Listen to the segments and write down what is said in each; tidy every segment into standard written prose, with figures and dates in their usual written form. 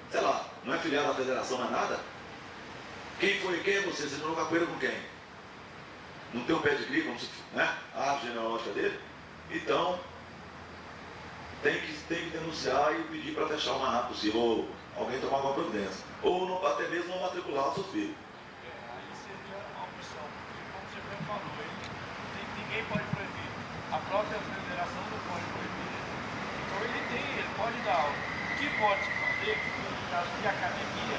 sei lá, não é filiado à federação, não é nada. Quem é você? Você jogou capoeira com quem? Não tem um pedigree, como se, né? A árvore genealógica dele? Então, tem que denunciar e pedir para fechar o mais rápido possível, ou alguém tomar uma providência. Ou não, até mesmo não matricular o seu filho. Aí seria uma opção, porque como você bem falou, ninguém pode proibir. A própria federação não pode proibir. Então ele pode dar aula. O que pode se fazer, no caso de academia,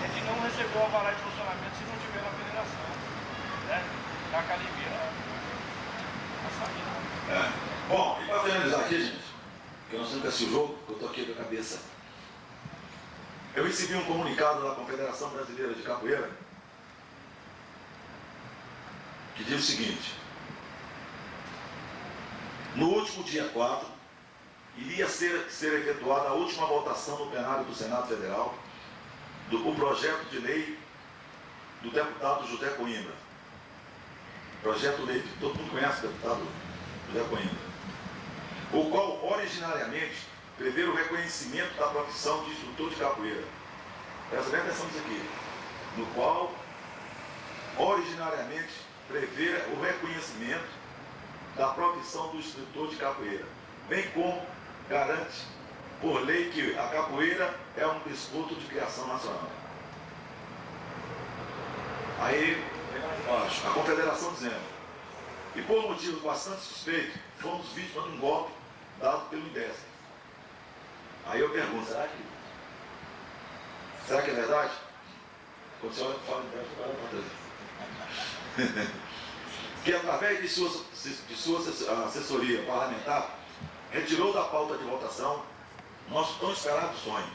é de não receber o alvará de funcionamento se não tiver na federação, né? Da academia a sair. Bom, e para finalizar aqui, gente, que nós nunca se o jogo, eu estou aqui com a cabeça. Eu recebi um comunicado da Confederação Brasileira de Capoeira que diz o seguinte: no último dia 4, iria ser efetuada a última votação no plenário do Senado Federal do projeto de lei do deputado José Coimbra. Projeto de lei que todo mundo conhece, o deputado José Coimbra, o qual originariamente prevê o reconhecimento da profissão de instrutor de capoeira. Presta bem atenção nisso aqui. No qual originariamente prevê o reconhecimento da profissão do instrutor de capoeira, bem como garante por lei que a capoeira é um desporto de criação nacional. Aí, a Confederação dizendo: e por motivos bastante suspeitos, fomos vítimas de um golpe dado pelo INDESC. Aí eu pergunto, será que é verdade? Quando você olha para o INDESC, que através de sua assessoria parlamentar, retirou da pauta de votação nosso tão esperado sonho.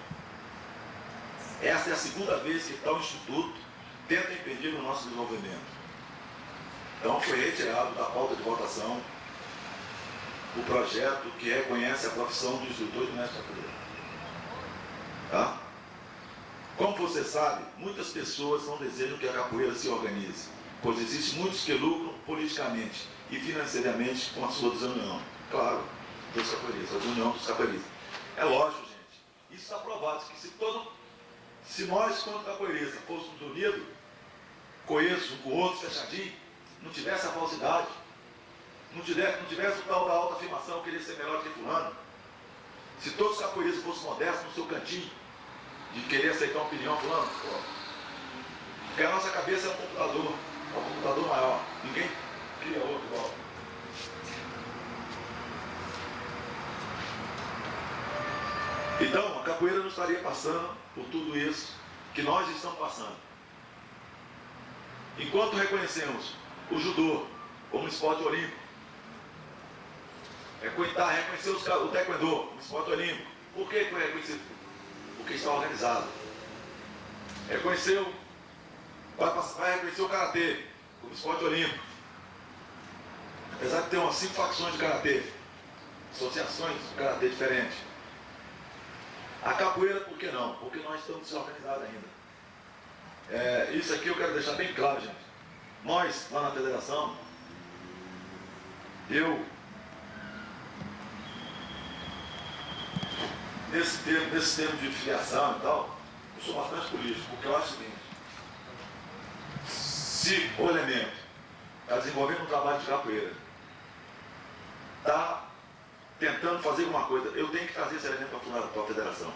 Esta é a segunda vez que tal instituto tenta impedir o nosso desenvolvimento. Então foi retirado da pauta de votação o projeto que reconhece a profissão de instrutor de mestre capoeira. Tá? Como você sabe, muitas pessoas não desejam que a capoeira se organize, pois existem muitos que lucram politicamente e financeiramente com a sua desunião. Claro, dos capoeiristas, a desunião dos capoeiristas. É lógico, gente, isso está provado, que se nós, quanto capoeiristas, fôssemos unidos, conheço um com o outro, fechadinho, não tivesse a falsidade, não tivesse o tal da autoafirmação, querer ser melhor que fulano, se todos os capoeiristas fossem modestos no seu cantinho, de querer aceitar uma opinião fulano, porque a nossa cabeça é um computador maior, ninguém cria outro igual. Então, a capoeira não estaria passando por tudo isso que nós estamos passando. Enquanto reconhecemos o judô como esporte olímpico, reconhecer o taekwondo como esporte olímpico. Por que foi reconhecido? Porque está organizado. Vai reconhecer o karatê como esporte olímpico. Apesar de ter umas 5 facções de karatê, associações de karatê diferentes. A capoeira, por que não? Porque nós estamos desorganizados ainda. Isso aqui eu quero deixar bem claro, gente. Nós, lá na federação, nesse termo de filiação e tal, eu sou bastante político, porque eu acho o seguinte: se o elemento está desenvolvendo um trabalho de capoeira, está tentando fazer alguma coisa, eu tenho que trazer esse elemento para a federação.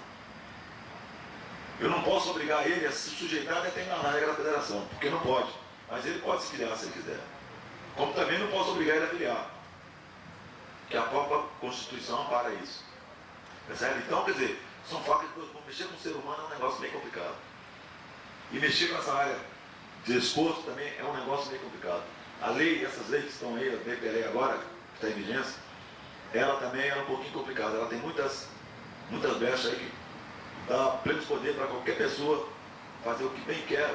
Eu não posso obrigar ele a se sujeitar a determinar regra da federação, porque não pode. Mas ele pode se filiar se ele quiser. Como também não posso obrigar ele a filiar, que a própria Constituição ampara isso. Percebe? Então, quer dizer, são fatos que mexer com o ser humano é um negócio bem complicado. E mexer nessa área de desporto também é um negócio bem complicado. A lei, essas leis que estão aí, a BPLE agora, que está em vigência, ela também é um pouquinho complicada. Ela tem muitas brechas aí que dá pleno poder para qualquer pessoa fazer o que bem quer.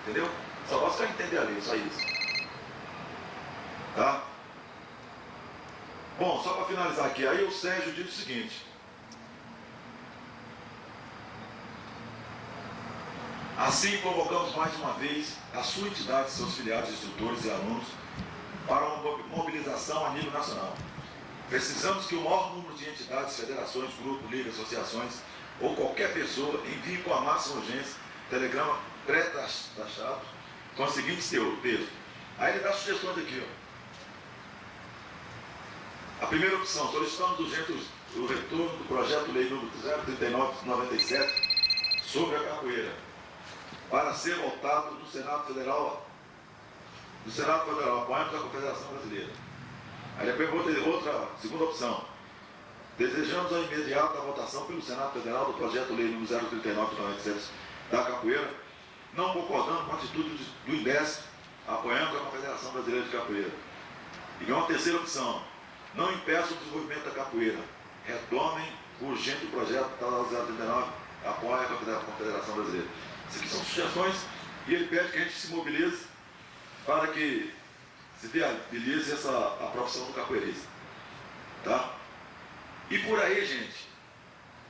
Entendeu? Só basta entender a lei, só isso. Tá? Bom, só para finalizar aqui, aí o Sérgio diz o seguinte: assim convocamos mais uma vez a sua entidade, seus filiados, instrutores e alunos para uma mobilização a nível nacional. Precisamos que o maior número de entidades, federações, grupos, ligas, associações ou qualquer pessoa envie com a máxima urgência telegrama pré-taxado com os seguintes textos. Aí ele dá sugestões aqui, ó. A primeira opção: solicitamos urgente o retorno do projeto lei número 039/97 sobre a capoeira para ser votado no Senado Federal, apoiando a Confederação Brasileira. Aí depois outra segunda opção: desejamos a imediata votação pelo Senado Federal do projeto lei número 039/97 da capoeira, não concordando com a atitude do INDESC, apoiando a Confederação Brasileira de Capoeira. E uma terceira opção: não impeça o desenvolvimento da capoeira, retomem urgente o projeto tal 039, apoia a Confederação Brasileira. Essas aqui são sugestões e ele pede que a gente se mobilize para que se viabilize a profissão do capoeirista. Tá? E por aí, gente,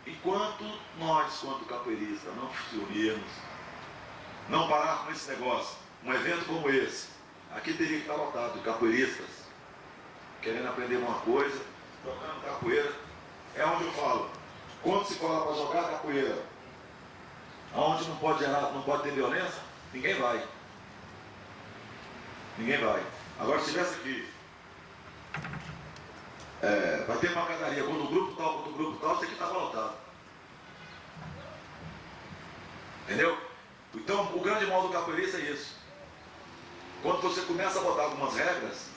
enquanto nós, quanto capoeirista, não se unirmos, não parar com esse negócio, um evento como esse, aqui teria que estar lotado de capoeiristas, querendo aprender uma coisa, jogando capoeira. É onde eu falo, quando se fala para jogar capoeira, onde não pode ter violência, ninguém vai. Ninguém vai. Agora, se tivesse aqui, vai ter pancadaria, quando o grupo tal, isso aqui estava lotado. Entendeu? Então, o grande mal do capoeirista é isso. Quando você começa a botar algumas regras,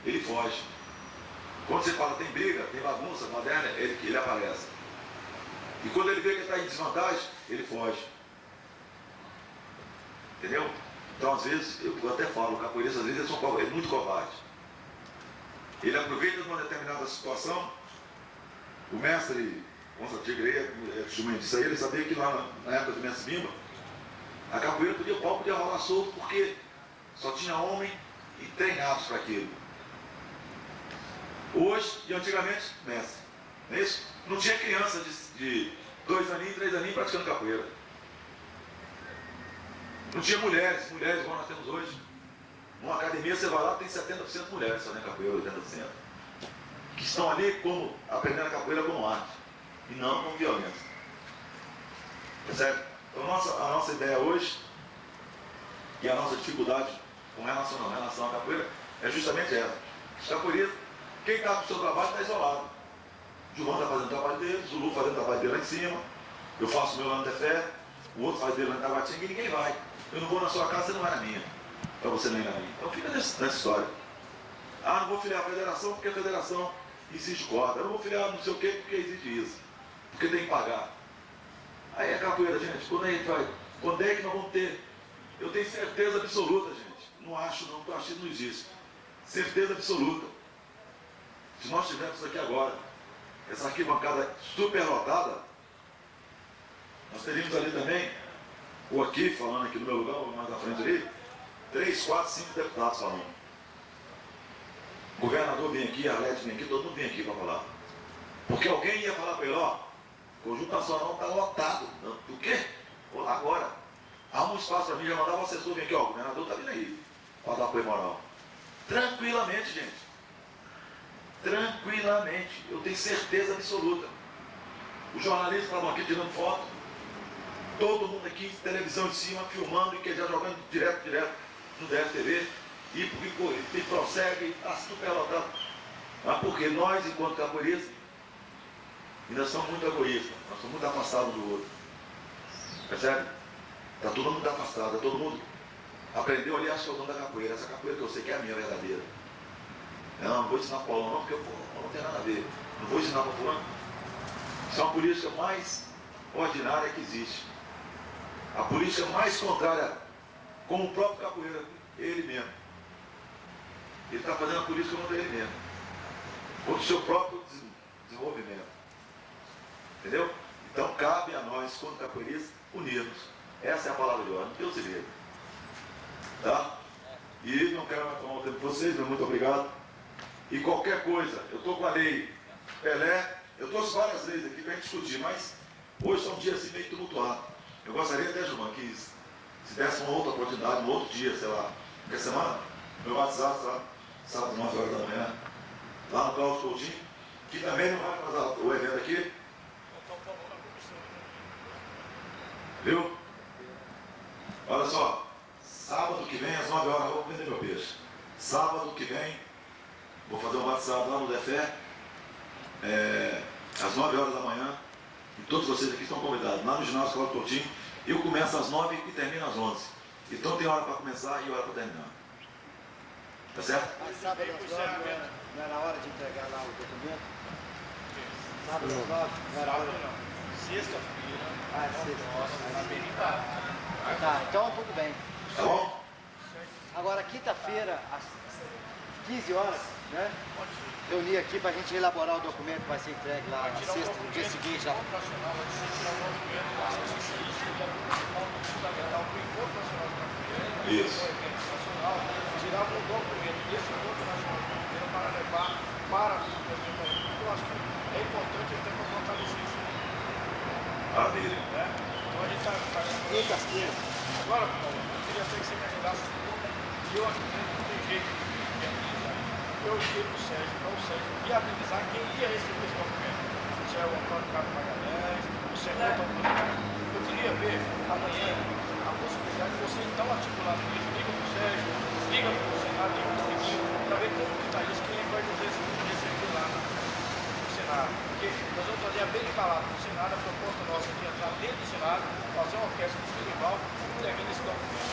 ele foge. Quando você fala tem briga, tem bagunça moderna, ele aparece. E quando ele vê que ele está em desvantagem, ele foge. Entendeu? Então, às vezes, eu até falo, o capoeirista, às vezes, é muito covarde. Ele aproveita de uma determinada situação, o mestre Constantino Greia, justamente disso aí, ele sabia que lá na época do mestre Bimba, a capoeira o pau podia rolar solto, porque só tinha homem e treinados para aquilo. Hoje, e antigamente, mestre, não é isso? Não tinha criança de 2 aninhos, 3 aninhos praticando capoeira. Não tinha mulheres igual nós temos hoje. Numa academia você vai lá, tem 70% mulheres fazendo capoeira, 80%. Que estão ali como aprendendo a capoeira como arte, e não como violência. Percebe? Então a nossa ideia hoje, e a nossa dificuldade com relação à capoeira, é justamente essa. Os capoeiristas, quem está com o seu trabalho está isolado. O João está fazendo o trabalho dele, o Zulu fazendo o trabalho dele lá em cima, eu faço o meu lá no Tefé, o outro faz dele lá em Tabatinga e ninguém vai. Eu não vou na sua casa, você não vai na minha. Para você nem na minha. Então fica nessa história. Ah, não vou filiar a federação porque a federação exige cota. Eu não vou filiar não sei o quê porque exige isso. Porque tem que pagar. Aí é capoeira, gente. Quando a gente vai, quando é que nós vamos ter? Eu tenho certeza absoluta, gente. Não acho, não, eu acho que não existe. Certeza absoluta. Se nós tivermos isso aqui agora, essa arquibancada super lotada, nós teríamos ali também, ou aqui, falando aqui no meu lugar, ou mais na frente ali, 3, 4, 5 deputados falando. O governador vem aqui, a Arlete vem aqui, todo mundo vem aqui para falar. Porque alguém ia falar para ele, ó, o Conjunto Nacional está lotado. O quê? Vou lá agora. Arruma um espaço para mim, já mandava o assessor vir aqui, ó, o governador está vindo aí, para dar apoio moral. Tranquilamente, gente. Tranquilamente. Eu tenho certeza absoluta. Os jornalistas estavam aqui tirando foto, todo mundo aqui, televisão em cima, filmando e que já jogando direto no DFTV, e prossegue, está super lotado. Mas porque nós, enquanto capoeiristas, ainda somos muito egoístas, nós somos muito afastados do outro. Percebe? Está todo mundo afastado, todo mundo aprendeu ali, acho que é o dono da capoeira, essa capoeira que eu sei que é a minha verdadeira. Não vou ensinar para o Paulo não, porque não tem nada a ver. Não vou ensinar para o fulano. Isso é uma política mais ordinária que existe. A política mais contrária, como o próprio capoeira, ele mesmo. Ele está fazendo a política contra ele mesmo. Contra o seu próprio desenvolvimento. Entendeu? Então cabe a nós, quanto capoeiristas, unirmos. Essa é a palavra de ordem, não tem o segredo. Tá? E não quero mais tomar o tempo de vocês, mas muito obrigado. E qualquer coisa, eu estou com a lei Pelé, eu trouxe várias leis aqui para a gente discutir, mas hoje é um dia assim meio tumultuado. Eu gostaria até, Gilmar, que se desse uma outra oportunidade, um outro dia, sei lá, qualquer semana, meu WhatsApp, sábado, 9 horas da manhã, lá no Cláudio Coutinho, que também não vai fazer o evento aqui. Viu? Olha só, sábado que vem às 9 horas eu vou vender meu peixe. Sábado que vem, vou fazer um batizado lá no Defé, às 9 horas da manhã. E todos vocês aqui estão convidados. Lá no ginásio Escola Coutinho, eu começo às 9 e termino às 11. Então tem hora para começar e hora para terminar. Tá certo? Mas sábado às 9 não era hora de entregar lá o documento? Sábado às 9 não era hora? Sexta-feira. Ah, sexta. Nossa, na Benita. Tá, então tudo bem. Tá bom? Agora, quinta-feira, às 15 horas, né? Pode ser. Reunir aqui para a gente elaborar o documento que vai ser entregue lá na sexta, no dia seguinte. Lá. Operacional, vai ser tirar o documento, passa a ser isso, que é fundamental para o Encontro Nacional de Capoeira. Isso. O evento nacional, tirar um documento desse Encontro Nacional de Capoeira para levar para o presidente. Eu acho que é importante até para fortalecer isso. Maravilha. Né? Então a gente está Quinta-feira. agora, Paulo, eu queria até que você me ajudasse. E eu acredito que não tem jeito de viabilizar. Eu liguei para o Sérgio viabilizar quem ia receber esse documento. Se é o Antônio Carlos Magalhães, o Senado Autoridade. Eu queria ver amanhã a possibilidade de você então articular isso. Liga para o Sérgio, liga para o Senado, liga para o Riquinho, para ver como está isso, quem vai nos receber lá no Senado. Porque nós vamos fazer a bem embalada no Senado, a proposta nossa é de entrar dentro do Senado, fazer uma orquestra de festival e termina esse documento.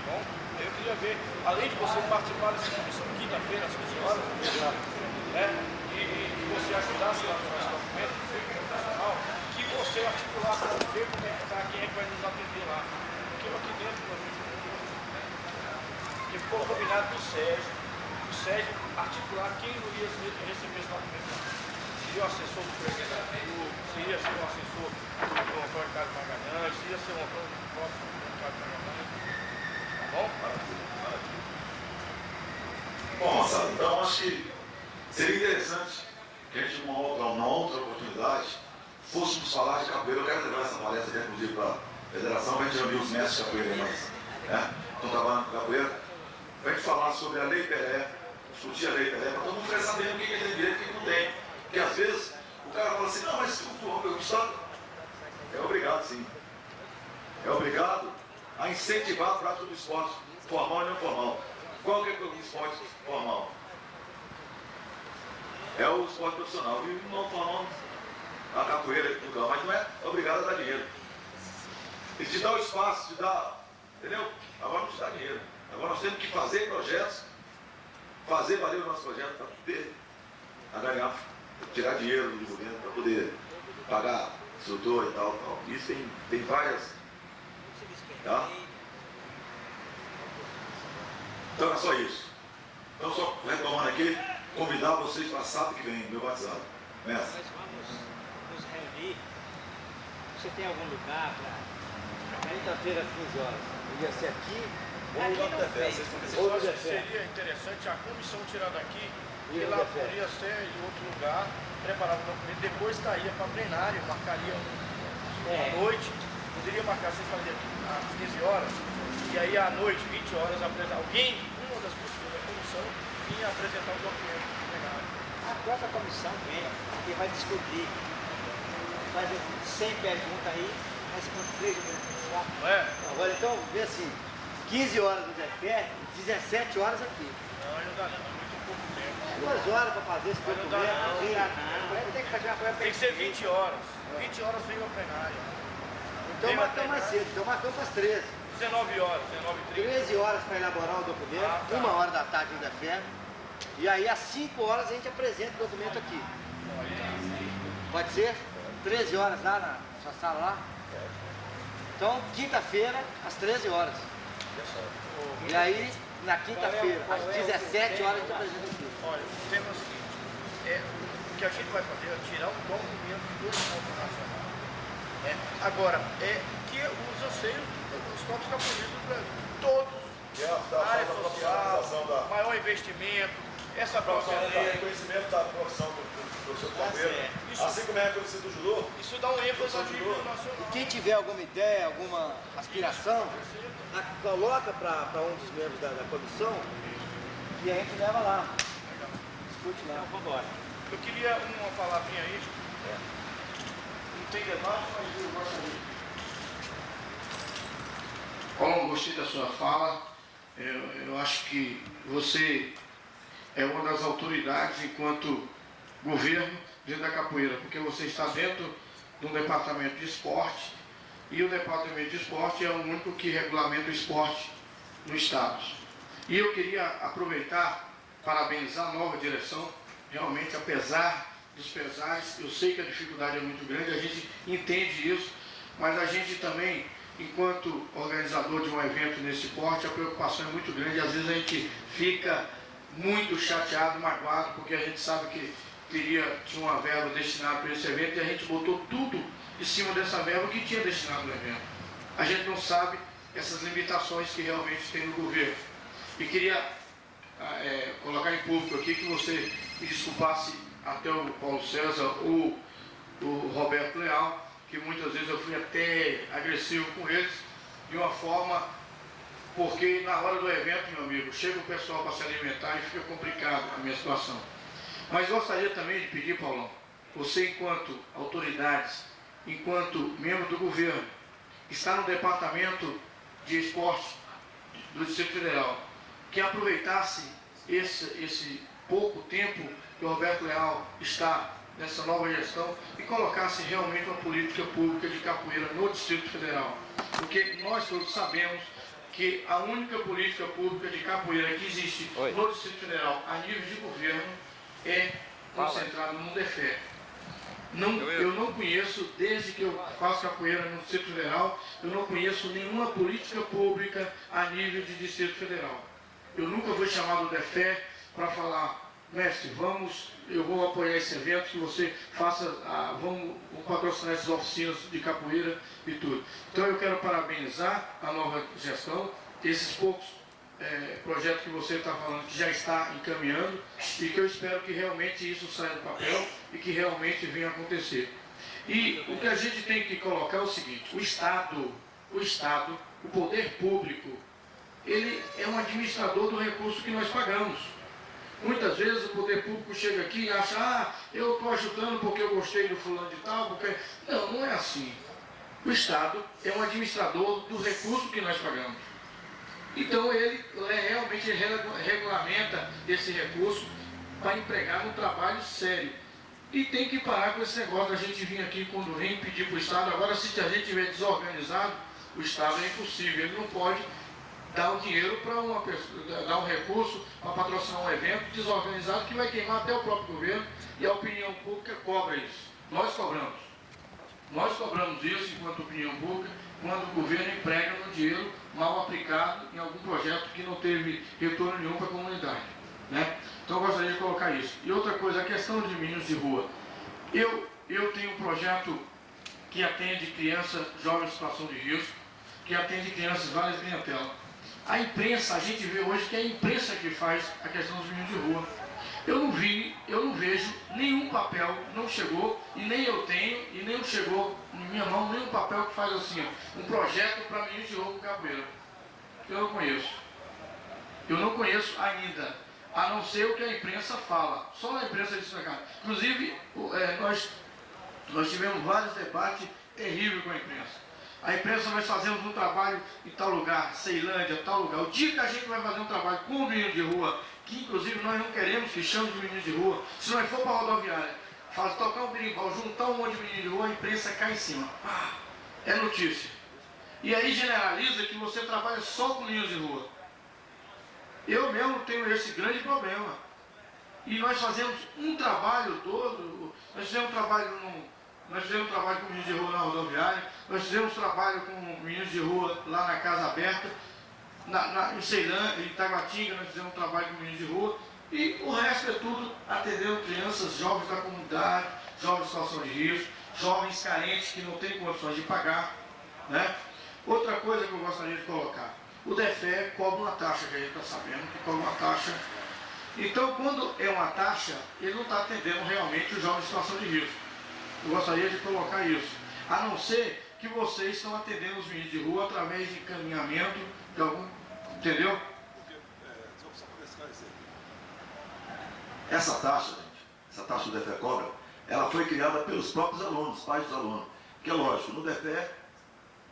Bom, eu queria ver, além de você participar dessa comissão quinta-feira às 15 horas, né, e você ajudasse lá no nosso documento, nacional, que você articulasse para ver como é que está, quem é que vai nos atender lá. Porque aqui dentro, que ficou combinado do Sérgio articular quem não ia receber esse documento. Seria o assessor do presidente da República, seria ser o assessor do Antônio Carlos Magalhães, seria ser o Antônio Carlos Magalhães. Bom? Bom, moçada, então acho que seria interessante que a gente, numa outra oportunidade, fôssemos falar de capoeira. Eu quero levar essa palestra aqui, inclusive, para a federação, para a gente reunir os mestres de capoeira aí, estão trabalhando com capoeira, para a gente falar sobre a Lei Pelé, discutir a Lei Pelé, para todo mundo ficar sabendo o que tem direito e o que não tem. Porque às vezes o cara fala assim, não, mas o Estado é obrigado, sim. É obrigado a incentivar a prática do esporte formal e não formal. Qual que é o esporte formal? É o esporte profissional. E o não formal, a capoeira, tudo, mas não é obrigado a dar dinheiro. Ele te dá o espaço, te dá, entendeu? Agora não te dá dinheiro. Agora nós temos que fazer projetos, fazer valer o nosso projeto para poder ganhar, tirar dinheiro do governo, para poder pagar instrutor e tal. Isso tem várias. Tá? Então é só isso. Então só retomando aqui, convidar vocês para sábado que vem, meu batizado. Mestre. Nós vamos nos reunir. Você tem algum lugar para Quinta-feira às 15 horas. Ia ser aqui ou Aqui no não Defé. tem. Ou Eu no acho que Defé. seria interessante a comissão tirar daqui E e no lá Defé. poderia ser em outro lugar, preparar o documento, depois estaria para plenário, marcaria à noite, poderia marcar, você fazia às 15 horas, e aí à noite, 20 horas, alguém, uma das pessoas da comissão, vinha apresentar o documento no plenário. A própria comissão vem, porque vai descobrir. Faz 100 perguntas aí, responde 3 minutos. Não é? Agora então, vê assim, 15 horas no Defé, 17 horas aqui. Não, não dá não, é muito pouco tempo. 2 horas para fazer esse Mas não documento. dá não. Vai ter que fazer uma coisa Tem que ser 20 horas. 20 horas veio ao plenário. Então marcamos mais cedo, então marcamos para as 13. 19 horas, 19h30. 13 horas para elaborar o documento, Ah, tá. 1 hora da tarde no Defé. E aí às 5 horas a gente apresenta o documento aqui. Pode ser? 13 horas lá na sua sala lá? Então, quinta-feira, às 13 horas. E aí, na quinta-feira, às 17 horas a gente apresenta aqui. Olha, o tema é o seguinte, o que a gente vai fazer é tirar um documento do Encontro Nacional. Agora, que eu sei os próprios capoeiristas do Brasil, todos, área social, maior investimento, essa própria lei, Reconhecimento da profissão do professor capoeira. Assim como é reconhecido do judô. isso dá um ênfase ao nível nacional. E quem tiver alguma ideia, alguma aspiração, coloca para um dos membros da comissão e a gente leva lá. Discute lá. Então, vamos embora. Eu queria uma palavrinha aí. Não tem debate, mas eu gostaria. Paulo, gostei da sua fala. Eu acho que você é uma das autoridades enquanto governo dentro da capoeira, porque você está dentro do departamento de esporte e o departamento de esporte é o único que regulamenta o esporte no estado. E eu queria aproveitar, parabenizar a nova direção, realmente apesar dos pesares, eu sei que a dificuldade é muito grande, a gente entende isso, mas a gente também, enquanto organizador de um evento nesse porte, a preocupação é muito grande, às vezes a gente fica muito chateado, magoado, porque a gente sabe que tinha uma verba destinada para esse evento e a gente botou tudo em cima dessa verba que tinha destinado ao evento. A gente não sabe essas limitações que realmente tem no governo. E queria colocar em público aqui que você me desculpasse até o Paulo César ou o Roberto Leal, que muitas vezes eu fui até agressivo com eles, de uma forma, porque na hora do evento, meu amigo, chega o pessoal para se alimentar e fica complicado a minha situação. Mas gostaria também de pedir, Paulão, você enquanto autoridades, enquanto membro do governo, está no departamento de esporte do Distrito Federal, que aproveitasse esse pouco tempo que o Roberto Leal está nessa nova gestão e colocasse realmente uma política pública de capoeira no Distrito Federal. Porque nós todos sabemos que a única política pública de capoeira que existe no Distrito Federal a nível de governo é concentrada no DEFE. Eu não conheço, desde que eu faço capoeira no Distrito Federal, eu não conheço nenhuma política pública a nível de Distrito Federal. Eu nunca fui chamado do DEFE para falar, mestre, eu vou apoiar esse evento, que você faça, vamos patrocinar essas oficinas de capoeira e tudo. Então eu quero parabenizar a nova gestão, esses poucos projetos que você está falando, que já está encaminhando, e que eu espero que realmente isso saia do papel e que realmente venha acontecer. E o que a gente tem que colocar é o seguinte, o Estado, o poder público, ele é um administrador do recurso que nós pagamos. Muitas vezes o poder público chega aqui e acha, eu estou ajudando porque eu gostei do fulano de tal, porque... Não, não é assim. O Estado é um administrador do recurso que nós pagamos. Então ele realmente regulamenta esse recurso para empregar no trabalho sério. E tem que parar com esse negócio da gente vir aqui quando vem pedir para o Estado. Agora, se a gente estiver desorganizado, o Estado é impossível, ele não pode dar o dinheiro para uma pessoa, dar um recurso para patrocinar um evento desorganizado que vai queimar até o próprio governo e a opinião pública cobra isso. Nós cobramos. Nós cobramos isso enquanto opinião pública quando o governo emprega no dinheiro mal aplicado em algum projeto que não teve retorno nenhum para a comunidade. Né? Então eu gostaria de colocar isso. E outra coisa, a questão de meninos de rua. Eu tenho um projeto que atende crianças, jovens em situação de risco, que atende crianças várias clientelas. A imprensa, a gente vê hoje que é a imprensa que faz a questão dos meninos de rua. Eu não vejo nenhum papel, não chegou, e nem eu tenho, e nem chegou em minha mão nenhum papel que faz assim, um projeto para meninos de rua com capoeira. Eu não conheço. Eu não conheço ainda, a não ser o que a imprensa fala. Só a imprensa diz pra cá. Inclusive, nós tivemos vários debates terríveis com a imprensa. A imprensa, nós fazemos um trabalho em tal lugar, Ceilândia, tal lugar. O dia que a gente vai fazer um trabalho com o menino de rua, que inclusive nós não queremos que chame de menino de rua, se nós for para a rodoviária, tocar um berimbau, juntar um monte de menino de rua, a imprensa cai em cima. É notícia. E aí generaliza que você trabalha só com meninos de rua. Eu mesmo tenho esse grande problema. E nós fazemos um trabalho todo, nós fizemos um trabalho com meninos de rua na rodoviária, nós fizemos trabalho com meninos de rua lá na Casa Aberta, em Ceilândia, em Taguatinga, nós fizemos um trabalho com meninos de rua, e o resto é tudo atendendo crianças, jovens da comunidade, jovens em situação de risco, jovens carentes que não têm condições de pagar. Né? Outra coisa que eu gostaria de colocar, o DEFE cobra uma taxa, que a gente está sabendo, que cobra uma taxa. Então, quando é uma taxa, ele não está atendendo realmente os jovens em situação de risco. Eu gostaria de colocar isso. A não ser que vocês estão atendendo os meninos de rua através de encaminhamento de algum... Entendeu? Essa taxa, gente, essa taxa do DEFE cobra, ela foi criada pelos próprios alunos, pais dos alunos. Que é lógico, no DEFE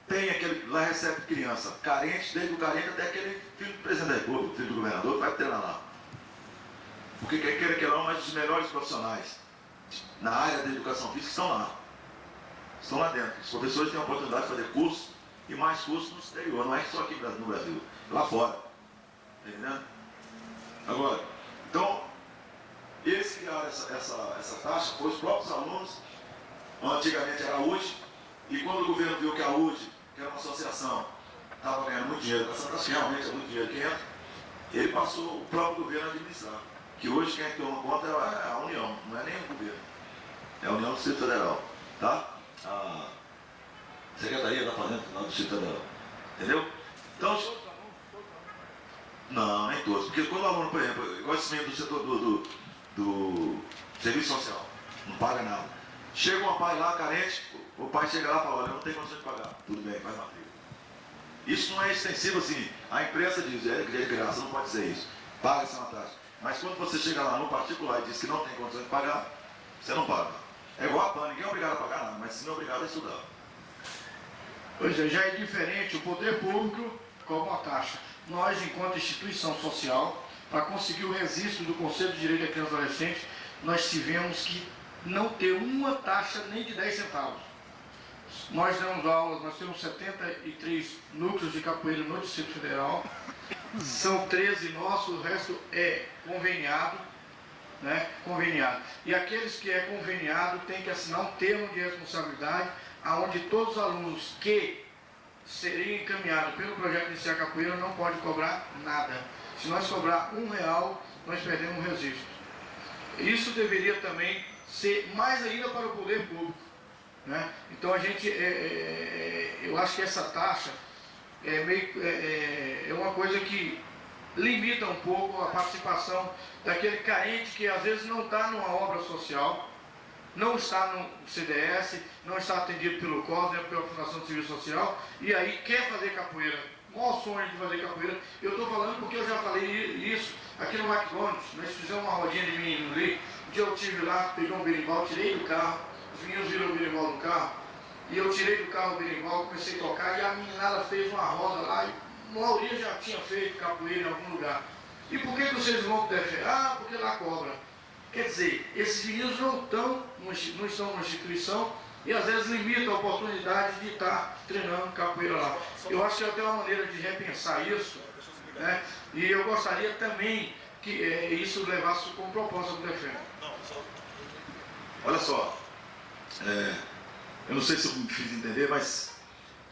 tem aquele, lá recebe criança carente, desde o carente até aquele filho do presidente da República, filho do governador, que vai treinar lá. Porque quer queira que não, mas os melhores profissionais na área da educação física estão lá. Estão lá dentro. Os professores têm a oportunidade de fazer curso e mais cursos no exterior, não é só aqui no Brasil, lá fora. Tá entendendo? Agora, então, eles criaram essa taxa, foi os próprios alunos, antigamente era a UD, e quando o governo viu que a UD, que era uma associação, estava ganhando muito dinheiro, essa taxa realmente é muito dinheiro que entra, ele passou o próprio governo a administrar. Que hoje quem toma conta é a União, não é nem o governo, é a União do Distrito Federal, tá? A Secretaria da Fazenda lá do Distrito Federal, entendeu? Então, não, nem todos, porque quando o aluno, por exemplo, igual esse mesmo do setor do serviço social, não paga nada. Chega um pai lá carente, o pai chega lá e fala, olha, eu não tenho condição de pagar. Tudo bem, faz matrícula. Isso não é extensivo assim, a imprensa diz, é de graça, não pode ser isso, paga-se uma taxa. Mas quando você chega lá no particular e diz que não tem condição de pagar, você não paga. É igual a PAN, ninguém é obrigado a pagar nada, mas sim é obrigado a estudar. Pois é, já é diferente, o poder público cobra uma taxa. Nós, enquanto instituição social, para conseguir o registro do Conselho de Direito da Criança e Adolescente, nós tivemos que não ter uma taxa nem de 10 centavos. Nós damos aulas, nós temos 73 núcleos de capoeira no Distrito Federal, são 13 nossos, o resto é conveniado, né? Conveniado. E aqueles que é conveniado têm que assinar um termo de responsabilidade, onde todos os alunos que seriam encaminhados pelo projeto Iniciar Capoeira não podem cobrar nada. Se nós cobrar R$1, nós perdemos o registro. Isso deveria também ser mais ainda para o poder público, né? Então a gente, eu acho que essa taxa é uma coisa que limita um pouco a participação daquele carente que às vezes não está numa obra social, não está no CDS, não está atendido pelo COS, nem pela Fundação de Serviço Social, e aí quer fazer capoeira. O maior sonho de fazer capoeira, eu estou falando porque eu já falei isso aqui no McDonald's, nós fizemos uma rodinha de menino ali, um dia eu estive lá, peguei um berimbau, tirei do carro, os meninos viram o berimbau no carro, e eu tirei do carro o berimbau, comecei a tocar, e a meninada fez uma roda lá, e a maioria já tinha feito capoeira em algum lugar. E por que vocês vão pro DF? Ah, porque lá cobra. Quer dizer, esses meninos não estão numa instituição e às vezes limitam a oportunidade de estar treinando capoeira lá. Eu acho que é até uma maneira de repensar isso, né? E eu gostaria também que isso levasse como proposta do DF. Olha só, eu não sei se eu me fiz entender, mas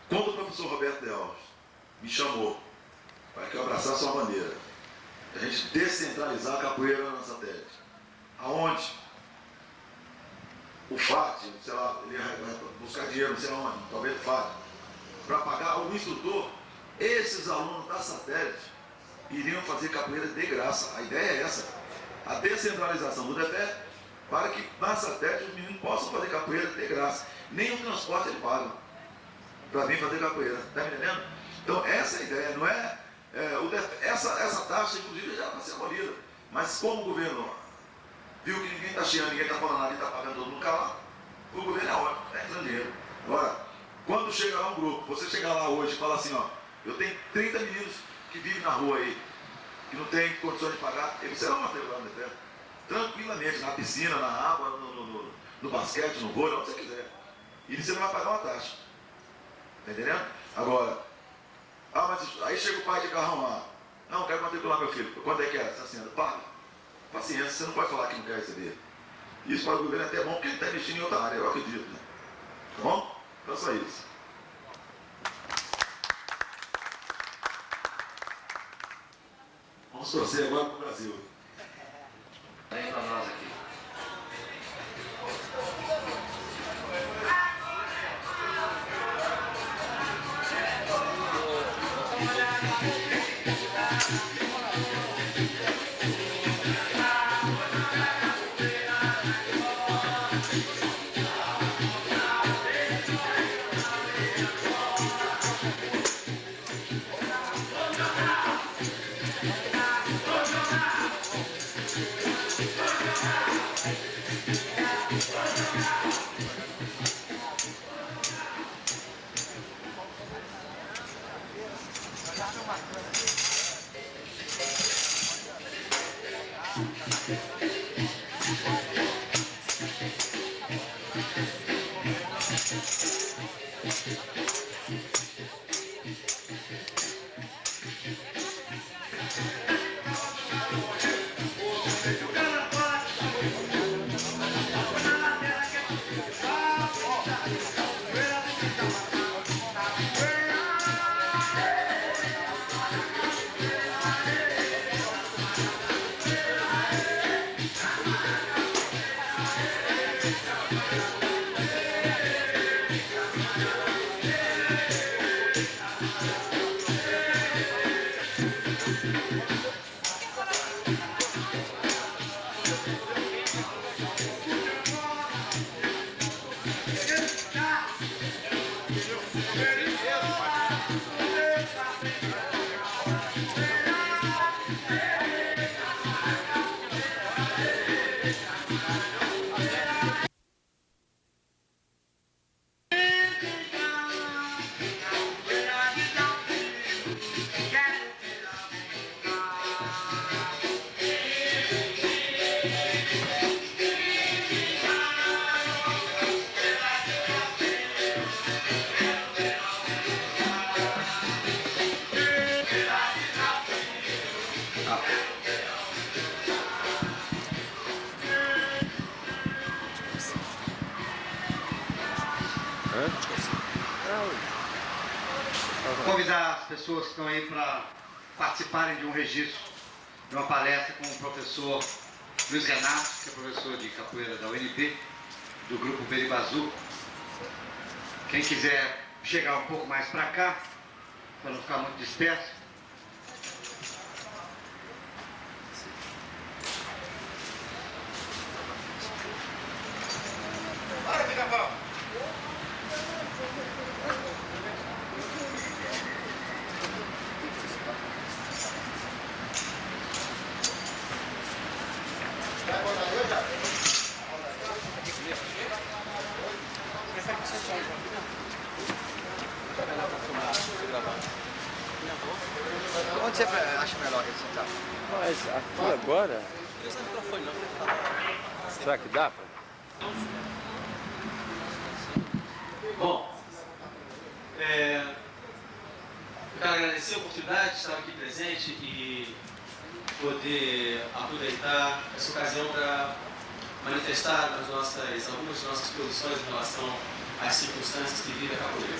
quando o professor Roberto de Alves me chamou para que eu abraçasse uma bandeira, a gente descentralizar a capoeira na satélite, aonde o FAT, sei lá, ele ia buscar dinheiro, não sei onde, talvez o FAT, para pagar o instrutor, esses alunos da satélite iriam fazer capoeira de graça. A ideia é essa, a descentralização do DEFE, para que na satélite os meninos possam fazer capoeira de graça. Nem o transporte ele paga para vir fazer capoeira, está me entendendo? Então essa é a ideia, não é, essa taxa inclusive já está sendo abolida, mas como o governo viu que ninguém está cheando, ninguém está falando nada, ninguém está pagando todo mundo calar, o governo é ótimo, está entrando dinheiro. Agora, quando chega lá um grupo, você chegar lá hoje e falar assim, ó, eu tenho 30 meninos que vivem na rua aí, que não tem condições de pagar, eles serão matriculados no DEFE, tranquilamente, na piscina, na água, no basquete, no vôlei, onde você quiser. E você não vai pagar uma taxa. Está entendendo? Agora, mas aí chega o pai de carrão lá, não, quero matricular meu filho, quanto é que é? Essa senhora, paga. Paciência, você não pode falar que não quer receber. Isso para o governo é até bom, porque ele está investindo em outra área, eu acredito. Né? Tá bom? Então só isso. Vamos torcer agora para o Brasil. Vem para nós aqui. Convidar as pessoas que estão aí para participarem de um registro, de uma palestra com o professor Luiz Renato, que é professor de capoeira da UNB, do grupo Beribazu. Quem quiser chegar um pouco mais para cá, para não ficar muito disperso. Bora, Pica-Pau! Onde você acha melhor ele sentar? Mas aqui agora... Será que dá pra... Bom, eu quero agradecer a oportunidade de estar aqui presente e poder aproveitar essa ocasião para manifestar algumas de nossas produções em relação às circunstâncias que vive a capoeira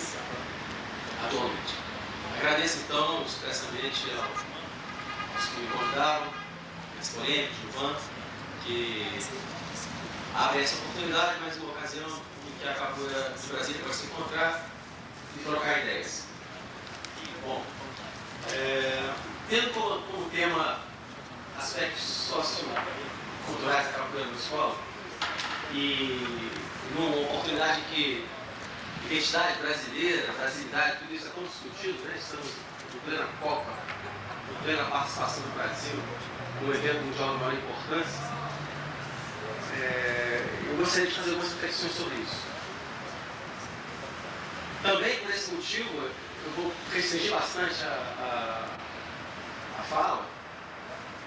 atualmente. Agradeço então expressamente aos que me convidaram, as polêmicas, o Van, que abre essa oportunidade, mais uma ocasião em que a capoeira de Brasília vai se encontrar e trocar ideias. Bom, tendo como tema aspectos socioculturais da capoeira na escola, e numa oportunidade que identidade brasileira, brasilidade, tudo isso é tão discutido, né? Estamos em plena Copa, em plena participação do Brasil, num evento mundial de maior importância. Eu gostaria de fazer algumas reflexões sobre isso. Também por esse motivo, eu vou restringir bastante a fala,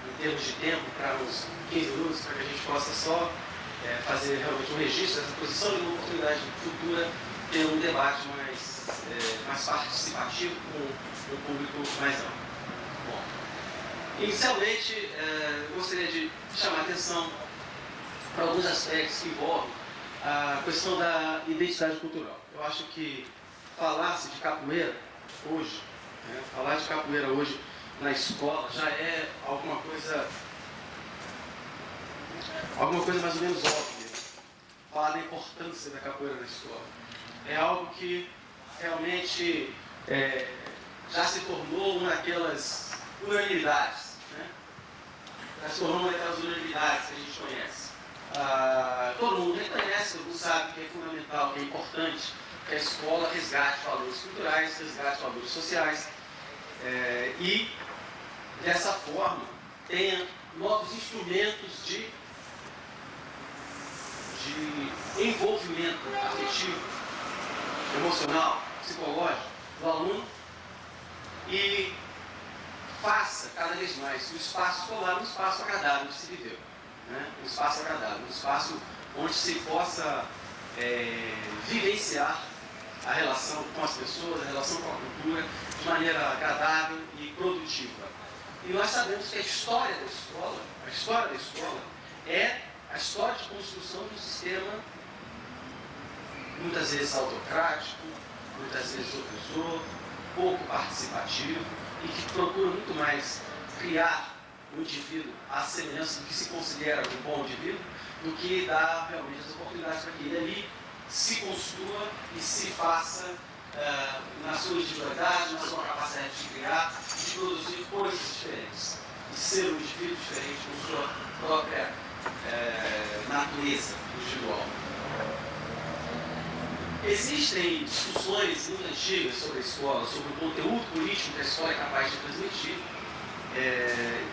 em termos de tempo, para uns 15 minutos, para que a gente possa só fazer realmente um registro dessa posição e uma oportunidade futura ter um debate mais participativo com um público mais amplo. Bom, inicialmente, eu gostaria de chamar a atenção para alguns aspectos que envolvem a questão da identidade cultural. Eu acho que falar-se de capoeira hoje, falar de capoeira hoje na escola já é alguma coisa mais ou menos óbvia. Falar da importância da capoeira na escola. É algo que realmente já se tornou uma daquelas unanimidades, né? Já se tornou uma daquelas unanimidades que a gente conhece. Todo mundo reconhece, todo mundo sabe que é fundamental, que é importante que a escola resgate valores culturais, resgate valores sociais e, dessa forma, tenha novos instrumentos de envolvimento afetivo, emocional, psicológico do aluno e faça cada vez mais o espaço escolar um espaço agradável de se viver. né? Um espaço agradável, um espaço onde se possa vivenciar a relação com as pessoas, a relação com a cultura, de maneira agradável e produtiva. E nós sabemos que a história da escola é a história de construção de um sistema muitas vezes autocrático, muitas vezes opressor, pouco participativo e que procura muito mais criar o indivíduo à semelhança do que se considera um bom indivíduo, do que dar realmente as oportunidades para que ele ali se construa e se faça na sua individualidade, na sua capacidade de criar, de produzir coisas diferentes, de ser um indivíduo diferente com sua própria natureza individual. Existem discussões muito antigas sobre a escola, sobre o conteúdo político que a escola é capaz de transmitir.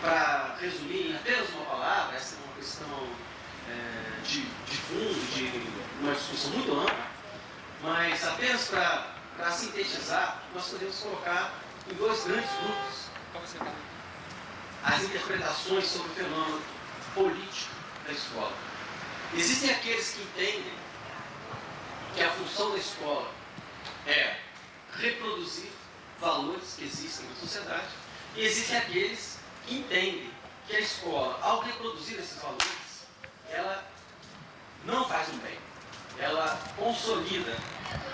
Para resumir em apenas uma palavra, essa é uma questão de fundo, de uma discussão muito ampla, mas apenas para sintetizar, nós podemos colocar em dois grandes grupos as interpretações sobre o fenômeno político da escola. Existem aqueles que entendem que a função da escola é reproduzir valores que existem na sociedade, e existem aqueles que entendem que a escola, ao reproduzir esses valores, ela não faz um bem. Ela consolida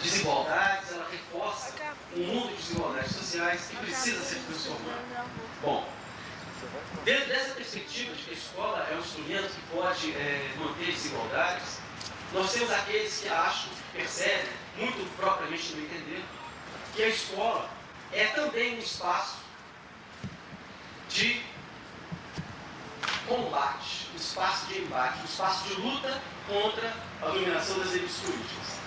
desigualdades, ela reforça um mundo de desigualdades sociais que precisa ser transformado. Bom, dentro dessa perspectiva de que a escola é um instrumento que pode manter desigualdades, nós temos aqueles que acham, percebem, muito propriamente no entender, que a escola é também um espaço de combate, um espaço de embate, um espaço de luta contra a dominação das elites políticas.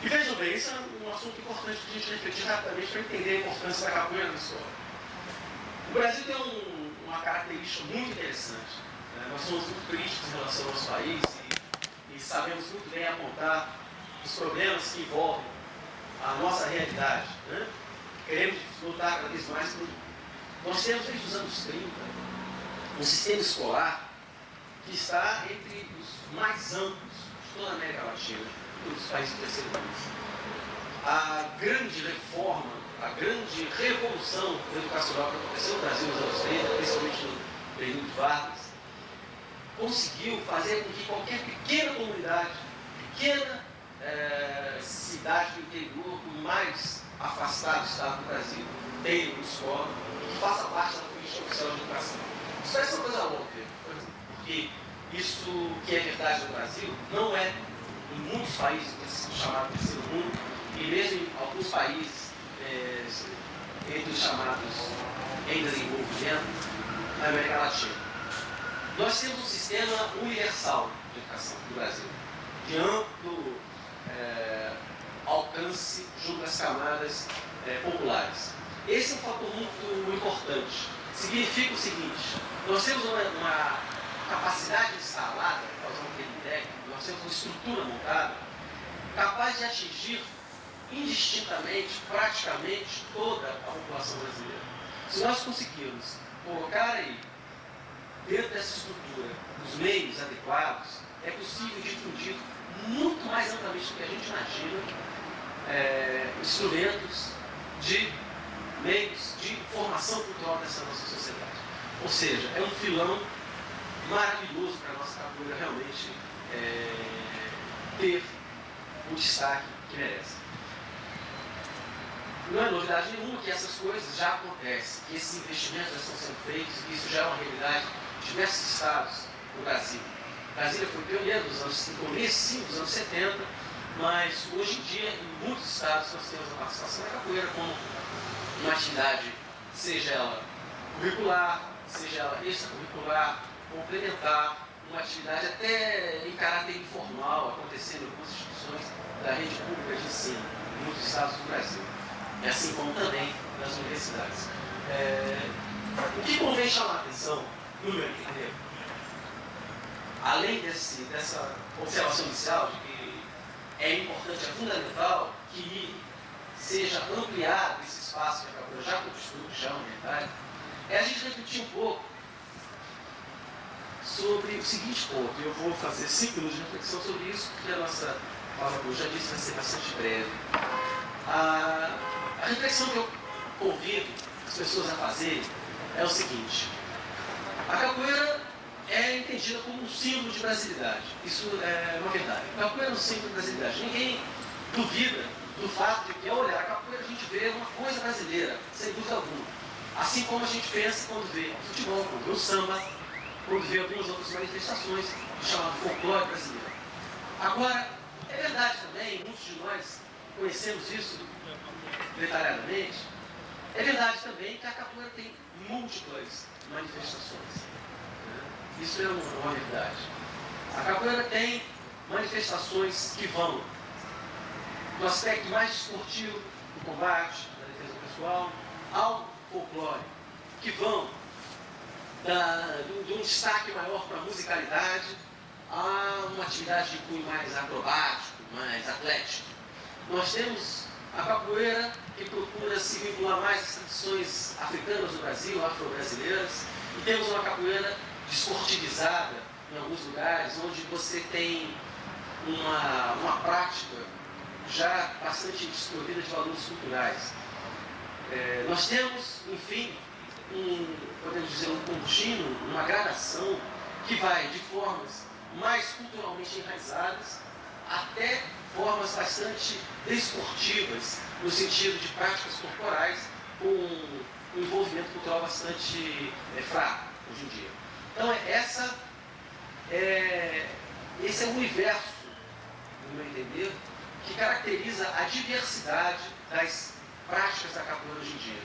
E vejam bem, isso é um assunto importante para a gente refletir rapidamente para entender a importância da capoeira na escola. O Brasil tem uma característica muito interessante. Nós somos muito críticos em relação ao nosso país e sabemos muito bem apontar os problemas que envolvem a nossa realidade. Né? Queremos lutar cada vez mais por... Nós temos desde os anos 30 um sistema escolar que está entre os mais amplos de toda a América Latina, todos os países do terceiro mundo. A grande reforma, a grande revolução educacional que aconteceu no Brasil nos anos 30, principalmente no período de Vargas, conseguiu fazer com que qualquer pequena comunidade, pequena cidade do interior, o mais afastado estado do Brasil, tenha uma escola que faça parte da política oficial de educação. Isso parece uma coisa óbvia, porque isso que é verdade no Brasil não é em muitos países do chamado terceiro mundo, e mesmo em alguns países entre os chamados em desenvolvimento na América Latina. Nós temos um sistema universal de educação no Brasil, de amplo alcance junto às camadas populares. Esse é um fator muito importante. Significa o seguinte: nós temos uma capacidade instalada, para usar um termo técnico, nós temos uma estrutura montada capaz de atingir indistintamente, praticamente, toda a população brasileira. Se nós conseguirmos colocar aí, dentro dessa estrutura, os meios adequados, é possível difundir muito mais amplamente do que a gente imagina instrumentos de meios de formação cultural dessa nossa sociedade. Ou seja, é um filão maravilhoso para a nossa capoeira realmente ter o destaque que merece. Não é novidade nenhuma que essas coisas já acontecem, que esses investimentos já estão sendo feitos, e isso já é uma realidade de diversos estados do Brasil. Brasília foi pioneira no começo dos anos 70, mas hoje em dia, em muitos estados, nós temos a participação da capoeira como uma atividade, seja ela curricular, seja ela extracurricular, complementar, uma atividade até em caráter informal, acontecendo em algumas instituições da rede pública de ensino, em muitos estados do Brasil. E assim como também nas universidades. O que convém chamar a atenção, no meu entender, além dessa observação inicial de que é importante, é fundamental que seja ampliado esse espaço que a capoeira já conquistou, que já é uma realidade, é a gente refletir um pouco sobre o seguinte ponto. Eu vou fazer 5 minutos de reflexão sobre isso, porque a nossa fala, como eu já disse, vai ser bastante breve. A reflexão que eu convido as pessoas a fazerem é o seguinte: a capoeira é entendida como um símbolo de brasilidade. Isso é uma verdade. A capoeira é um símbolo de brasilidade. Ninguém duvida do fato de que, ao olhar a capoeira, a gente vê uma coisa brasileira, sem dúvida alguma. Assim como a gente pensa quando vê o futebol, quando vê o samba, quando vê algumas outras manifestações do chamado folclore brasileiro. Agora, é verdade também, muitos de nós conhecemos isso detalhadamente, é verdade também que a capoeira tem múltiplas manifestações. Isso é uma verdade. A capoeira tem manifestações que vão do aspecto mais esportivo, do combate, da defesa pessoal, ao folclore, que vão de um destaque maior para a musicalidade a uma atividade de cunho mais acrobático, mais atlético. Nós temos a capoeira que procura se vincular mais às tradições africanas do Brasil, afro-brasileiras, e temos uma capoeira desportivizada em alguns lugares, onde você tem uma prática já bastante desprovida de valores culturais. Nós temos, enfim, podemos dizer, um contínuo, uma gradação que vai de formas mais culturalmente enraizadas até formas bastante desportivas, no sentido de práticas corporais, com um envolvimento cultural bastante fraco hoje em dia. Então, esse é o universo, no meu entender, que caracteriza a diversidade das práticas da capoeira hoje em dia.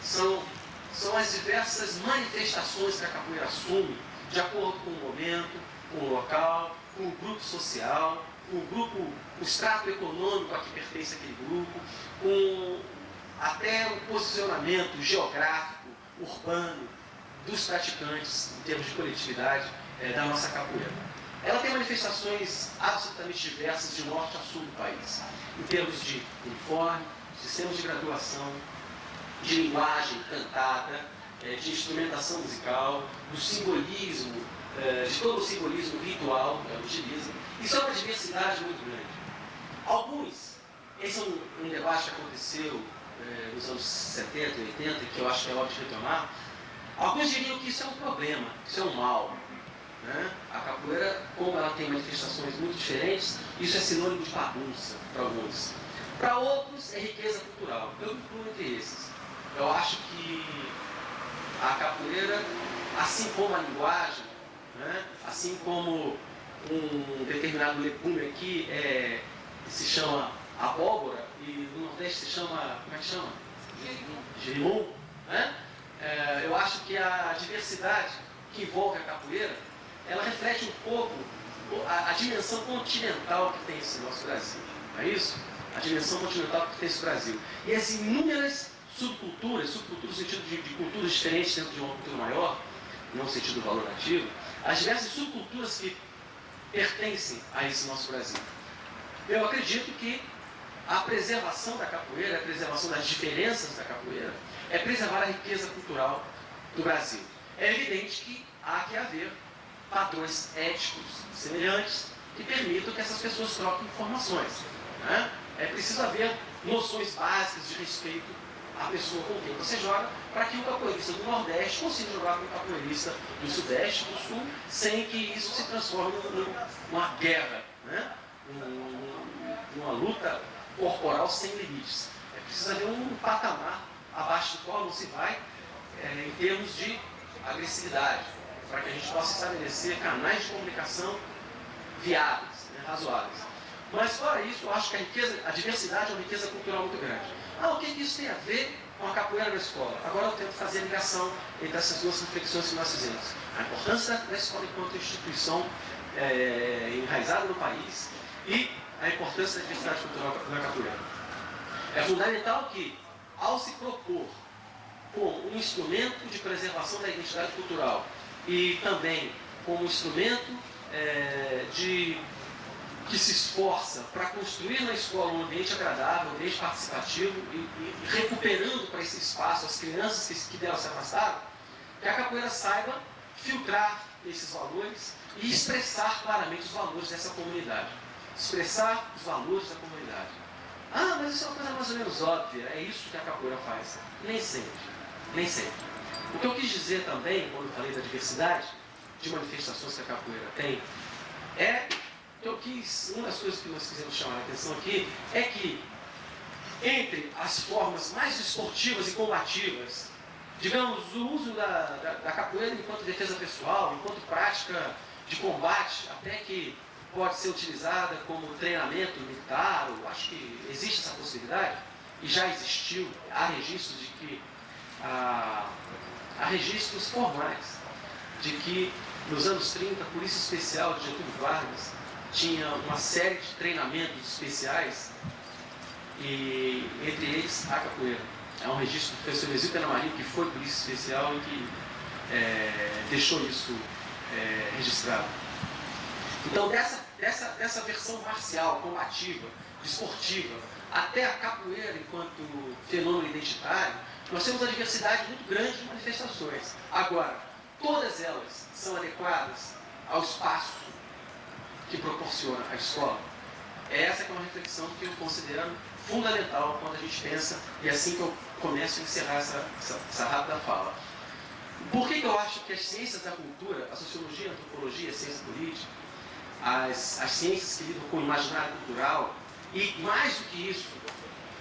São as diversas manifestações que a capoeira assume, de acordo com o momento, com o local, com o grupo social, com o extrato econômico a que pertence aquele grupo, com até o posicionamento geográfico, urbano, dos praticantes, em termos de coletividade, da nossa capoeira. Ela tem manifestações absolutamente diversas de norte a sul do país, em termos de uniforme, sistemas de graduação, de linguagem cantada, de instrumentação musical, do simbolismo, de todo o simbolismo ritual que ela utiliza. Isso é uma diversidade muito grande. Esse é um debate que aconteceu nos anos 70 e 80, que eu acho que é hora de retomar. Alguns diriam que isso é um problema, que isso é um mal. Né? A capoeira, como ela tem manifestações muito diferentes, isso é sinônimo de bagunça para alguns. Para outros, é riqueza cultural. Eu me incluo entre esses. Eu acho que a capoeira, assim como a linguagem, né? Assim como um determinado legume aqui se chama abóbora, e no Nordeste se chama, como é que chama? Jerimum. Né? Eu acho que a diversidade que envolve a capoeira, ela reflete um pouco a dimensão continental que tem esse nosso Brasil. Não é isso? A dimensão continental que tem esse Brasil. E as inúmeras subculturas no sentido de culturas diferentes dentro de uma cultura maior, não no sentido valorativo, as diversas subculturas que pertencem a esse nosso Brasil. Eu acredito que a preservação da capoeira, a preservação das diferenças da capoeira, é preservar a riqueza cultural do Brasil. É evidente que há que haver padrões éticos semelhantes que permitam que essas pessoas troquem informações. Né? É preciso haver noções básicas de respeito à pessoa com quem você joga, para que o capoeirista do Nordeste consiga jogar com o capoeirista do Sudeste, do Sul, sem que isso se transforme numa guerra, né? Numa luta corporal sem limites. É preciso haver um patamar abaixo do qual não se vai em termos de agressividade, para que a gente possa estabelecer canais de comunicação viáveis, né, razoáveis. Mas fora isso, eu acho que a diversidade é uma riqueza cultural muito grande. O que isso tem a ver com a capoeira na escola? Agora eu tento fazer a ligação entre essas duas reflexões que nós fizemos. A importância da escola enquanto instituição enraizada no país e a importância da diversidade cultural na capoeira. É fundamental que, ao se propor como um instrumento de preservação da identidade cultural e também como um instrumento que se esforça para construir na escola um ambiente agradável, um ambiente participativo e recuperando para esse espaço as crianças que delas se afastaram, que a capoeira saiba filtrar esses valores e expressar claramente os valores dessa comunidade. Expressar os valores da comunidade. Ah, mas isso é uma coisa mais ou menos óbvia. É isso que a capoeira faz. Nem sempre. Nem sempre. O que eu quis dizer também, quando eu falei da diversidade de manifestações que a capoeira tem, uma das coisas que nós quisemos chamar a atenção aqui, é que entre as formas mais esportivas e combativas, digamos, o uso da capoeira enquanto defesa pessoal, enquanto prática de combate, até que pode ser utilizada como treinamento militar, eu acho que existe essa possibilidade, e já existiu, há registros de que, há registros formais, de que nos anos 30 a Polícia Especial de Getúlio Vargas tinha uma série de treinamentos especiais, e entre eles a capoeira. É um registro do professor Exílio Penamarinho, que foi polícia especial e que deixou isso registrado. Então, dessa versão marcial, combativa, esportiva, até a capoeira enquanto fenômeno identitário, nós temos uma diversidade muito grande de manifestações. Agora, todas elas são adequadas ao espaço que proporciona a escola. Essa que é uma reflexão que eu considero fundamental quando a gente pensa, e é assim que eu começo a encerrar essa rápida fala. Por que eu acho que as ciências da cultura, a sociologia, a antropologia, a ciência política, as ciências que lidam com o imaginário cultural, e mais do que isso,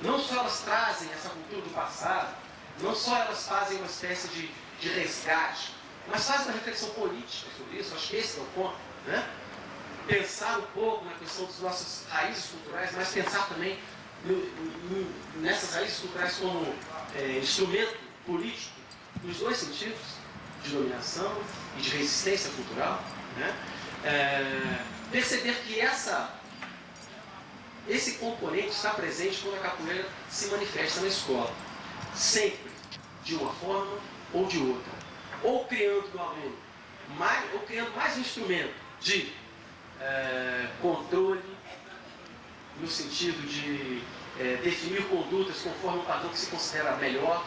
não só elas trazem essa cultura do passado, não só elas fazem uma espécie de resgate, mas fazem uma reflexão política sobre isso, acho que esse é o ponto, né? Pensar um pouco na questão das nossas raízes culturais, mas pensar também nessas raízes culturais como instrumento político, nos dois sentidos, de dominação e de resistência cultural, né? Perceber que esse componente está presente quando a capoeira se manifesta na escola, sempre, de uma forma ou de outra, ou criando no aluno ou criando mais um instrumento de controle, no sentido de definir condutas conforme o padrão que se considera melhor,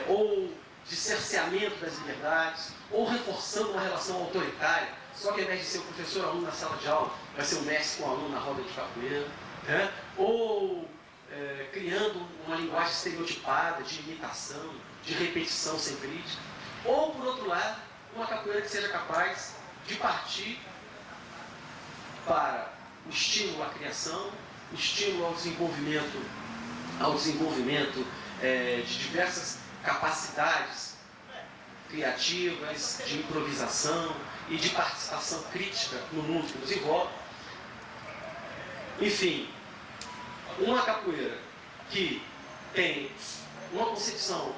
ou de cerceamento das liberdades, ou reforçando uma relação autoritária, só que ao invés de ser o professor-aluno na sala de aula, vai ser o mestre com o aluno na roda de capoeira, né? Ou criando uma linguagem estereotipada de imitação, de repetição sem crítica, ou, por outro lado, uma capoeira que seja capaz de partir para o estímulo à criação, o estímulo ao desenvolvimento de diversas capacidades criativas, de improvisação e de participação crítica no mundo que nos envolve. Enfim, uma capoeira que tem uma concepção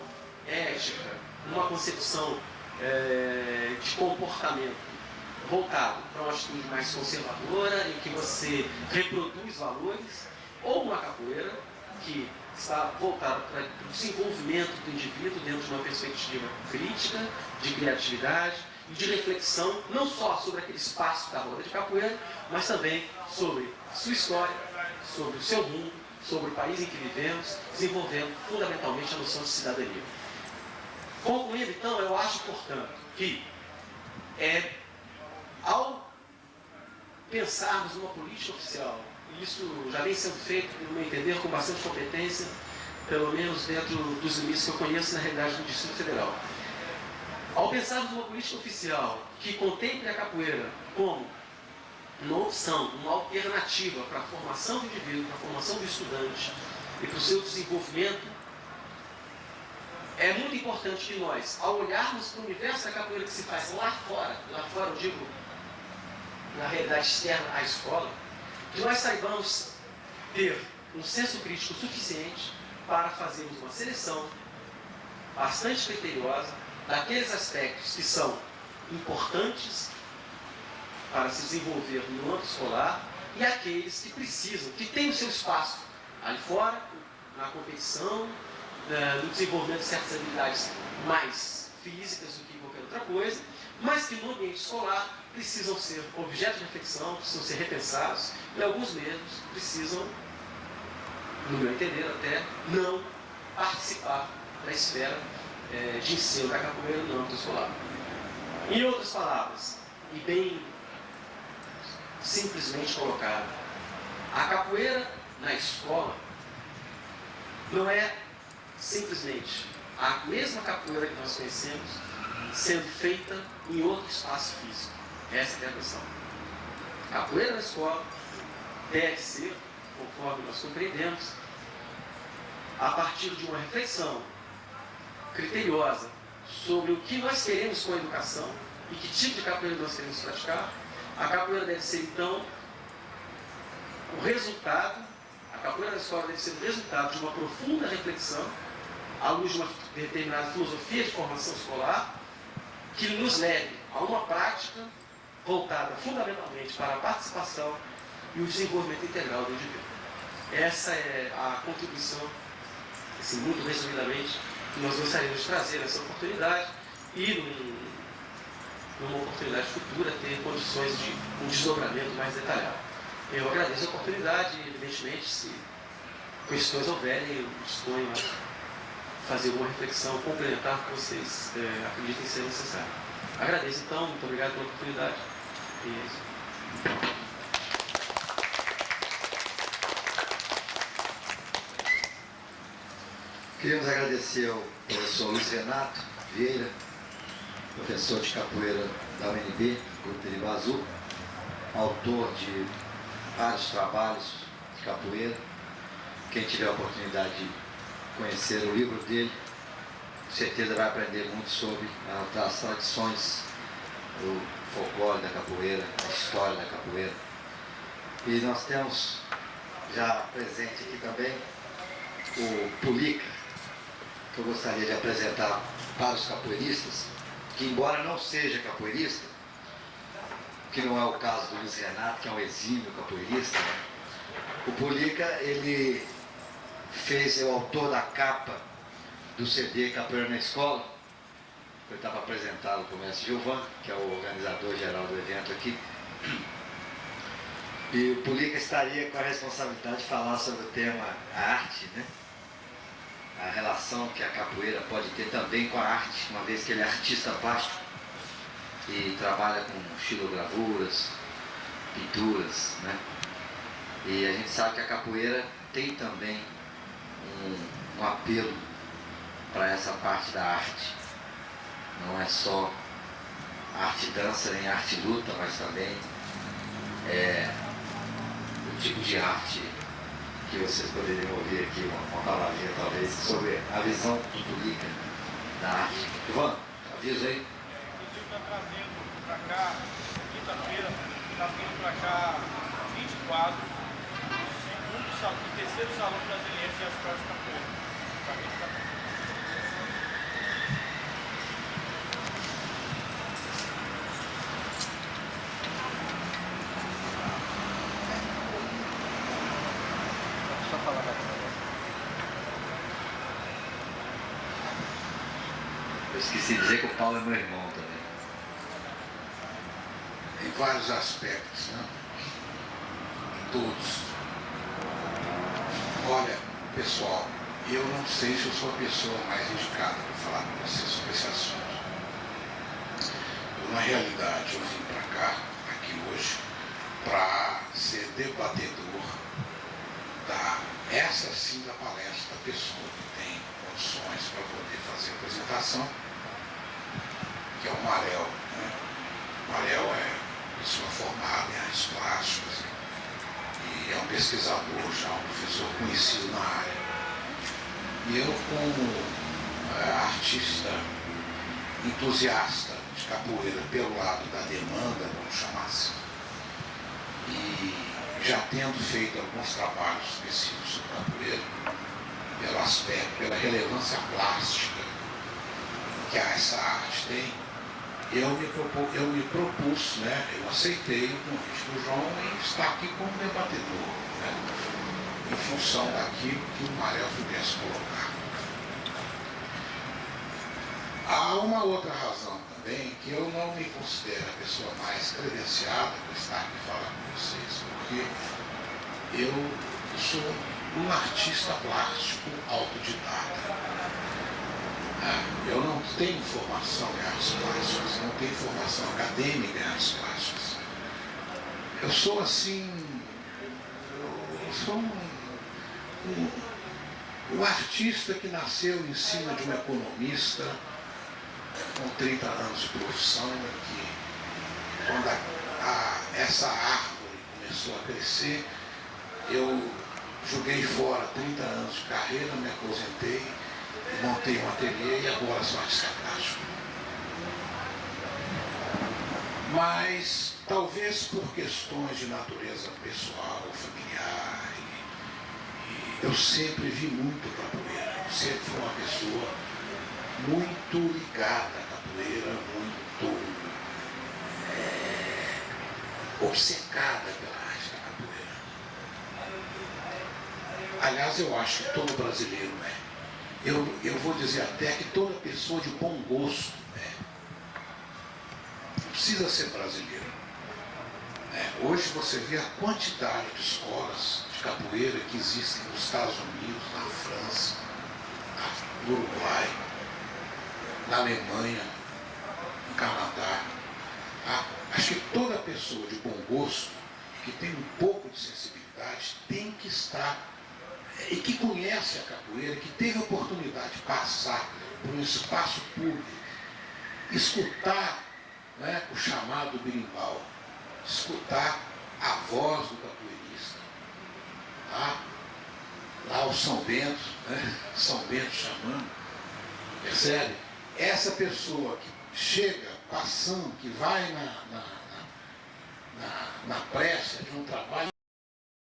ética, uma concepção de comportamento voltado para uma atitude mais conservadora, em que você reproduz valores, ou uma capoeira que está voltada para o desenvolvimento do indivíduo dentro de uma perspectiva crítica, de criatividade e de reflexão, não só sobre aquele espaço da roda de capoeira, mas também sobre sua história, sobre o seu mundo, sobre o país em que vivemos, desenvolvendo fundamentalmente a noção de cidadania. Concluindo, então, eu acho, portanto, que ao pensarmos numa política oficial, e isso já vem sendo feito, no meu entender, com bastante competência, pelo menos dentro dos limites que eu conheço na realidade do Distrito Federal. Ao pensarmos numa política oficial que contemple a capoeira como uma opção, uma alternativa para a formação do indivíduo, para a formação do estudante e para o seu desenvolvimento, é muito importante que nós, ao olharmos para o universo da capoeira que se faz lá fora eu digo, na realidade externa à escola, que nós saibamos ter um senso crítico suficiente para fazermos uma seleção bastante criteriosa daqueles aspectos que são importantes para se desenvolver no âmbito escolar e aqueles que precisam, que têm o seu espaço ali fora, na competição, no desenvolvimento de certas habilidades mais físicas do que qualquer outra coisa, mas que no ambiente escolar precisam ser objeto de reflexão, precisam ser repensados, e alguns mesmos precisam, no meu entender até, não participar da esfera de ensino da capoeira no âmbito escolar. Em outras palavras, e bem simplesmente colocado, a capoeira na escola não é simplesmente a mesma capoeira que nós conhecemos sendo feita em outro espaço físico. Essa é a questão. A capoeira na escola deve ser, conforme nós compreendemos, a partir de uma reflexão criteriosa sobre o que nós queremos com a educação e que tipo de capoeira nós queremos praticar. A capoeira deve ser, então, o resultado, a capoeira da escola deve ser o resultado de uma profunda reflexão à luz de uma determinada filosofia de formação escolar que nos leve a uma prática voltada fundamentalmente para a participação e o desenvolvimento integral do indivíduo. Essa é a contribuição, assim, muito resumidamente, que nós gostaríamos de trazer nessa oportunidade e, numa oportunidade futura, ter condições de um desdobramento mais detalhado. Eu agradeço a oportunidade e, evidentemente, se questões houverem, eu disponho a fazer uma reflexão complementar que vocês acreditem ser necessário. Agradeço, então, muito obrigado pela oportunidade. E é isso. Queríamos agradecer ao professor Luiz Renato Vieira, professor de capoeira da UNB, Grupo Perigo Azul, autor de vários trabalhos de capoeira. Quem tiver a oportunidade de conhecer o livro dele, com certeza vai aprender muito sobre as tradições, o folclore da capoeira, a história da capoeira. E nós temos já presente aqui também o Pulica, que eu gostaria de apresentar para os capoeiristas, que embora não seja capoeirista, que não é o caso do Luiz Renato, que é um exímio capoeirista, né? O Pulica, ele é o autor da capa do CD Capoeira na Escola. Eu estava apresentado para o mestre Gilvan, que é o organizador geral do evento aqui. E o Pulica estaria com a responsabilidade de falar sobre o tema a arte, né? A relação que a capoeira pode ter também com a arte, uma vez que ele é artista plástico e trabalha com xilogravuras, pinturas, né? E a gente sabe que a capoeira tem também um apelo para essa parte da arte. Não é só arte dança nem arte luta, mas também o tipo de arte que vocês poderiam ouvir aqui, uma palavrinha talvez, sobre a visão do Pulica da arte. Ivan, avisa aí. Inclusive está trazendo para cá, quinta-feira, está vindo para cá 20 quadros do terceiro salão brasileiro de escolas de capoeira. Tá vindo para cá. Eu esqueci de dizer que o Paulo é meu irmão também. Em vários aspectos, né? Em todos. Olha, pessoal, eu não sei se eu sou a pessoa mais indicada para falar com vocês sobre esse assunto. Eu, na realidade, eu vim para cá, aqui hoje, para ser debatedor essa sim da palestra da pessoa que tem condições para poder fazer a apresentação, que é o Marel, né? O Marel é pessoa formada em artes plásticas e é um pesquisador já, um professor conhecido na área. E eu, como artista entusiasta de capoeira pelo lado da demanda, vamos chamar assim, e já tendo feito alguns trabalhos específicos sobre capoeira, pelo aspecto, pela relevância plástica que essa arte tem, eu me propus, né, eu aceitei o convite do João e estar aqui como debatedor, né, em função daquilo que o Marel pudesse colocar. Há uma outra razão também, que eu não me considero a pessoa mais credenciada para estar aqui falando com vocês, porque eu sou um artista plástico autodidata. Eu não tenho formação em artes plásticas, não tenho formação acadêmica em artes plásticas. Eu sou assim, eu sou um artista que nasceu em cima de um economista com 30 anos de profissão, que quando essa árvore começou a crescer, eu joguei fora 30 anos de carreira, me aposentei, montei um ateliê e agora sou artista plástico. Mas talvez por questões de natureza pessoal, familiar, eu sempre vi muito capoeira. Eu sempre fui uma pessoa muito ligada à capoeira, muito obcecada pela arte da capoeira. Aliás, eu acho que todo brasileiro é. Eu vou dizer até que toda pessoa de bom gosto não precisa ser brasileiro. Hoje você vê a quantidade de escolas de capoeira que existem nos Estados Unidos, na França, no Uruguai, na Alemanha, no Canadá. Acho que toda pessoa de bom gosto, que tem um pouco de sensibilidade, tem que estar, e que conhece a capoeira, que teve a oportunidade de passar por um espaço público, escutar o chamado berimbau, escutar a voz do capoeirista, lá o São Bento, São Bento chamando, percebe? Essa pessoa que chega passando, que vai na pressa de um trabalho,